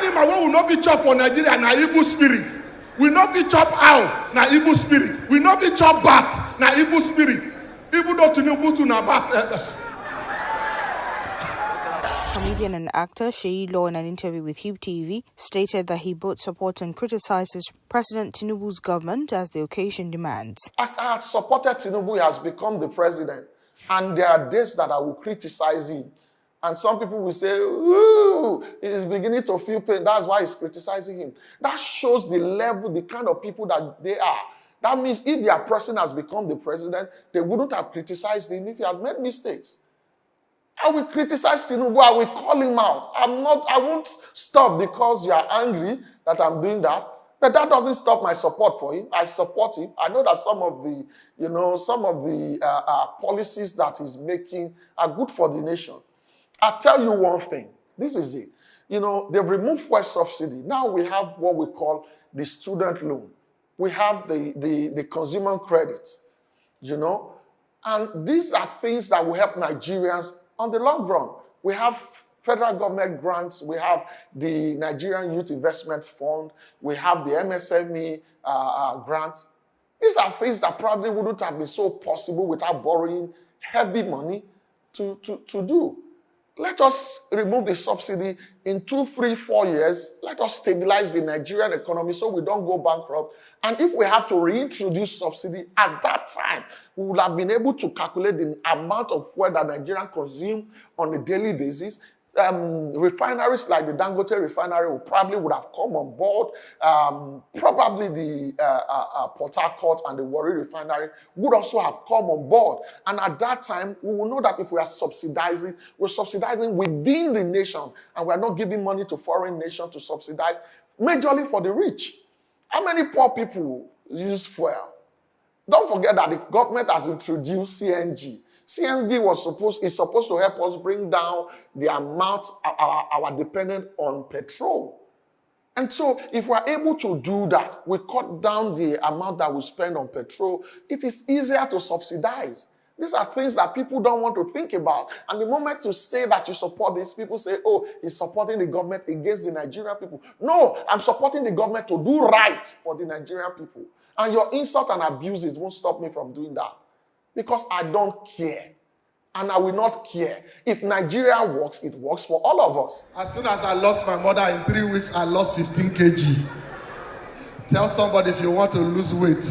animal wey will not be chop for Nigeria na evil spirit. We not be chop owl na evil spirit. We not be chop bat na evil spirit. Even though Tinubus to na bat. Comedian and actor Seyi Law, in an interview with Hub TV, stated that he both supports and criticizes President Tinubus' government as the occasion demands. I had supported Tinubu. He has become the president. And there are days that I will criticize him. And some people will say, ooh, he's beginning to feel pain. That's why he's criticizing him. That shows the level, the kind of people that they are. That means if their person has become the president, they wouldn't have criticized him if he had made mistakes. I will criticize Tinubu. I will call him out. I won't stop because you are angry that I'm doing that. But that doesn't stop my support for him. I support him. I know that some of the policies that he's making are good for the nation. I'll tell you one thing. This is it. They've removed fuel subsidy. Now we have what we call the student loan. We have the consumer credit, And these are things that will help Nigerians on the long run. We have federal government grants. We have the Nigerian Youth Investment Fund. We have the MSME grant. These are things that probably wouldn't have been so possible without borrowing heavy money to do. Let us remove the subsidy in 2, 3, 4 years. Let us stabilize the Nigerian economy so we don't go bankrupt. And if we have to reintroduce subsidy, at that time, we would have been able to calculate the amount of fuel that Nigerians consume on a daily basis. Refineries like the Dangote refinery would have come on board. Probably the Port Harcourt and the Warri refinery would also have come on board. And at that time, we will know that if we are subsidizing, we're subsidizing within the nation, and we're not giving money to foreign nations to subsidize, majorly for the rich. How many poor people use fuel? Don't forget that the government has introduced CNG. CNG is supposed to help us bring down the amount our dependence on petrol. And so if we're able to do that, we cut down the amount that we spend on petrol, it is easier to subsidize. These are things that people don't want to think about. And the moment you say that you support this, people say, oh, he's supporting the government against the Nigerian people. No, I'm supporting the government to do right for the Nigerian people. And your insult and abuses won't stop me from doing that. Because I don't care. And I will not care. If Nigeria works, it works for all of us. As soon as I lost my mother in 3 weeks, I lost 15 kg. Tell somebody if you want to lose weight.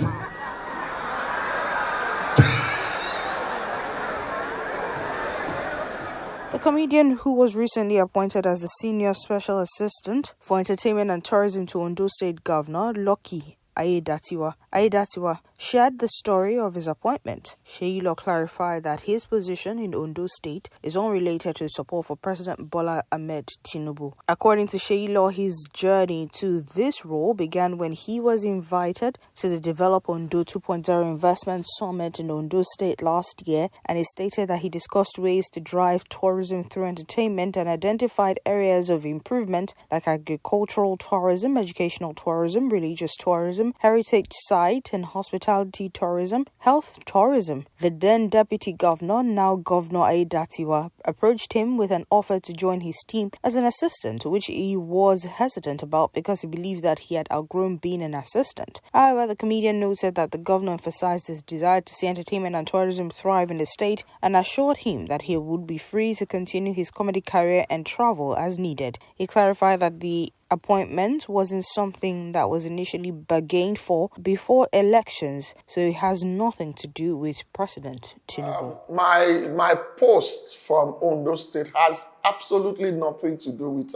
The comedian, who was recently appointed as the Senior Special Assistant for Entertainment and Tourism to Ondo State Governor Lucky Aiyedatiwa shared the story of his appointment. Seyi Law clarified that his position in Ondo State is unrelated to his support for President Bola Ahmed Tinubu. According to Seyi Law, his journey to this role began when he was invited to the Develop Ondo 2.0 Investment Summit in Ondo State last year, and he stated that he discussed ways to drive tourism through entertainment and identified areas of improvement like agricultural tourism, educational tourism, religious tourism, heritage site and hospitality tourism, health tourism. The then Deputy Governor, now Governor Aiyedatiwa, approached him with an offer to join his team as an assistant, which he was hesitant about because he believed that he had outgrown being an assistant. However, the comedian noted that the governor emphasized his desire to see entertainment and tourism thrive in the state and assured him that he would be free to continue his comedy career and travel as needed. He clarified that the appointment wasn't something that was initially bargained for before elections, so it has nothing to do with President Tinubu. My post from Ondo State has absolutely nothing to do with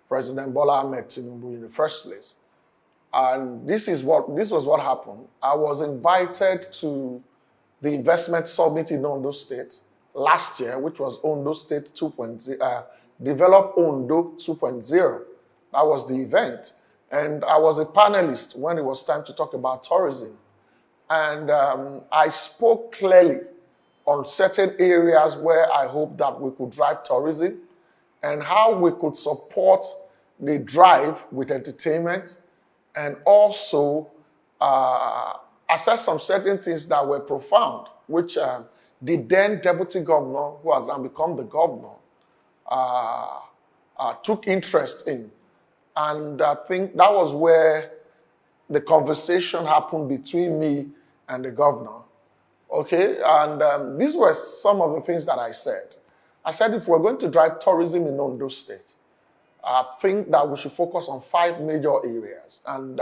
President Bola Ahmed Tinubu in the first place. And this was what happened. I was invited to the investment summit in Ondo State last year, which was Ondo State 2.0, Develop Ondo 2.0. That was the event. And I was a panelist when it was time to talk about tourism. And I spoke clearly on certain areas where I hoped that we could drive tourism and how we could support the drive with entertainment and also assess some certain things that were profound, which the then Deputy Governor, who has now become the Governor, took interest in. And I think that was where the conversation happened between me and the governor. Okay, and these were some of the things that I said. I said if we're going to drive tourism in Ondo State, I think that we should focus on 5 major areas. And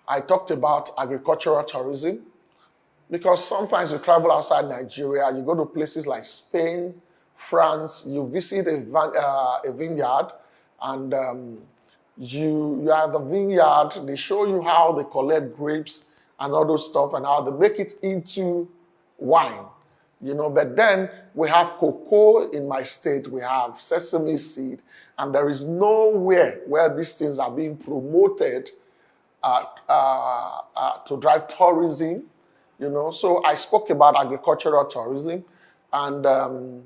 I talked about agricultural tourism, because sometimes you travel outside Nigeria, you go to places like Spain, France, you visit a vineyard, and you are at the vineyard, they show you how they collect grapes and all those stuff and how they make it into wine. But then we have cocoa in my state, we have sesame seed, and there is nowhere where these things are being promoted to drive tourism. So I spoke about agricultural tourism, and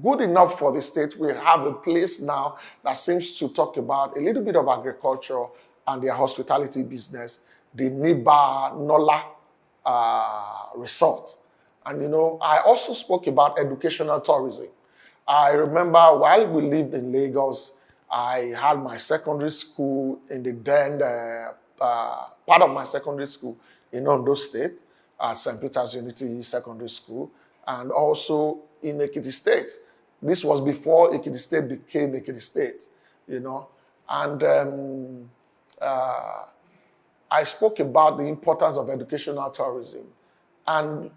good enough for the state, we have a place now that seems to talk about a little bit of agriculture and their hospitality business, the Niba Nola Resort. And I also spoke about educational tourism. I remember while we lived in Lagos, I had my secondary school in the then part of my secondary school in Ondo State, St. Peter's Unity Secondary School, and also in Ekiti State. This was before Ekiti State became Ekiti State, And I spoke about the importance of educational tourism. And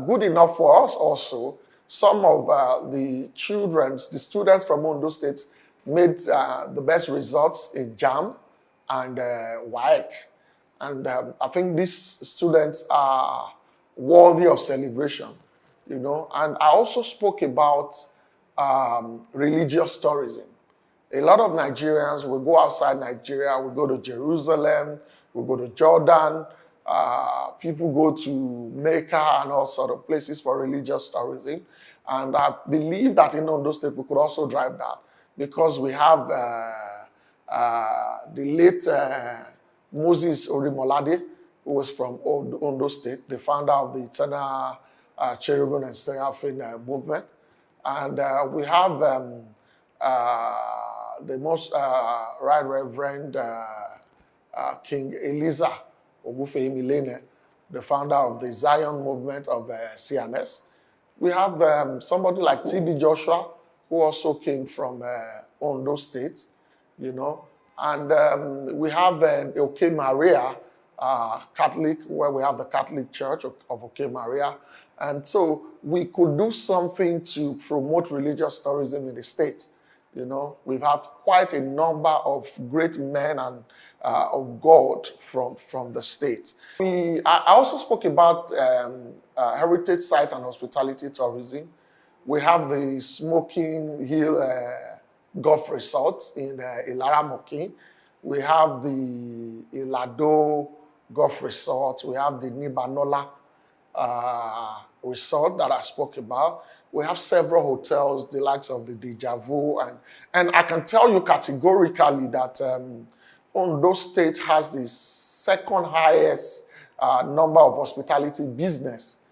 good enough for us also, some of the students from Ondo State made the best results in JAM and WAEC. And I think these students are worthy of celebration, And I also spoke about religious tourism. A lot of Nigerians will go outside Nigeria, will go to Jerusalem, will go to Jordan. People go to Mecca and all sort of places for religious tourism. And I believe that in Ondo State, we could also drive that, because we have the late Moses Orimolade, who was from Ondo State, the founder of the Eternal Cherubim and Seraphim movement. And we have the most Right Reverend King Eliza Ogufeimilene, the founder of the Zion movement of CNS. We have somebody like TB Joshua, who also came from Ondo State, And we have OK Maria, Catholic, where we have the Catholic Church of OK Maria. And so we could do something to promote religious tourism in the state. We've had quite a number of great men and of God from the state. I also spoke about heritage site and hospitality tourism. We have the Smoking Hill Golf Resort in Ilaramoki. We have the Ilado Golf Resort. We have the Nibanola Resort that I spoke about. We have several hotels, the likes of the Deja Vu. And I can tell you categorically that Ondo State has the second highest number of hospitality business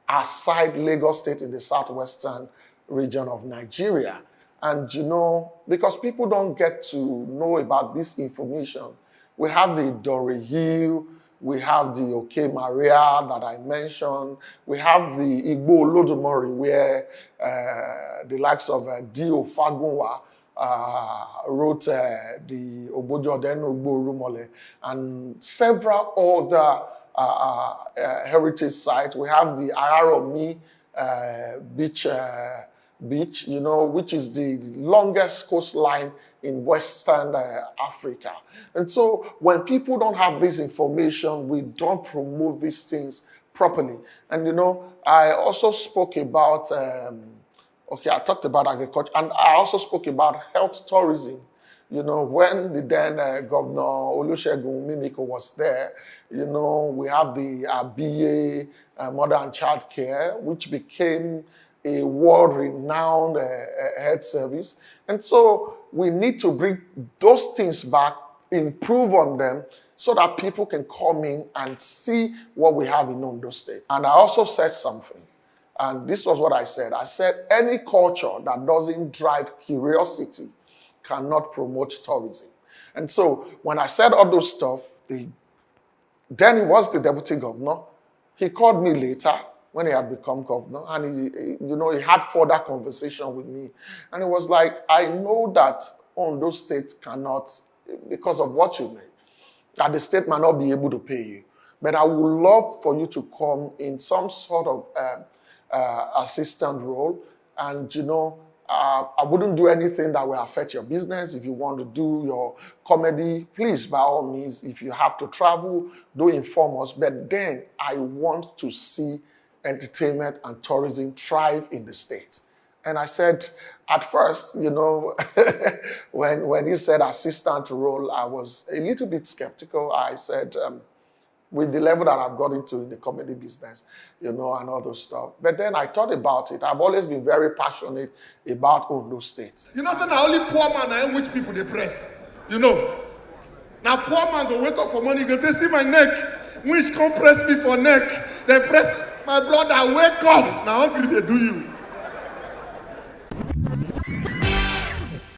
aside Lagos State in the southwestern region of Nigeria. And because people don't get to know about this information, we have the Dore Hill, we have the OK Maria that I mentioned, we have the Igbo Olodumare, where the likes of Dio Fagunwa wrote the Obojo Odenu Igbo Rumole, and several other heritage sites. We have the Araromi beach, which is the longest coastline in Western Africa. And so when people don't have this information, we don't promote these things properly. And, I also spoke about, I talked about agriculture, and I also spoke about health tourism. When the then Governor Olusegun Mimiko was there, we have the BA Mother and Child Care, which became a world-renowned health service. And so we need to bring those things back, improve on them, so that people can come in and see what we have in Ondo State. And I also said something, and this was what I said. I said any culture that doesn't drive curiosity cannot promote tourism. And so when I said all those stuff, then he was the deputy governor. He called me later when he had become governor, and he had further conversation with me. And it was like, I know that Ondo State cannot, because of what you made, that the state might not be able to pay you. But I would love for you to come in some sort of assistant role. And, I wouldn't do anything that will affect your business. If you want to do your comedy, please, by all means, if you have to travel, do inform us. But then I want to see entertainment and tourism thrive in the state. And I said, at first, when he said assistant role, I was a little bit skeptical. I said, with the level that I've got into in the comedy business, and all those stuff. But then I thought about it. I've always been very passionate about Ondo State. So now only poor man and which people they press. Now poor man go wake up for money, go say, see my neck, which come press me for neck. They press, my brother, wake up. Now hungry they do you.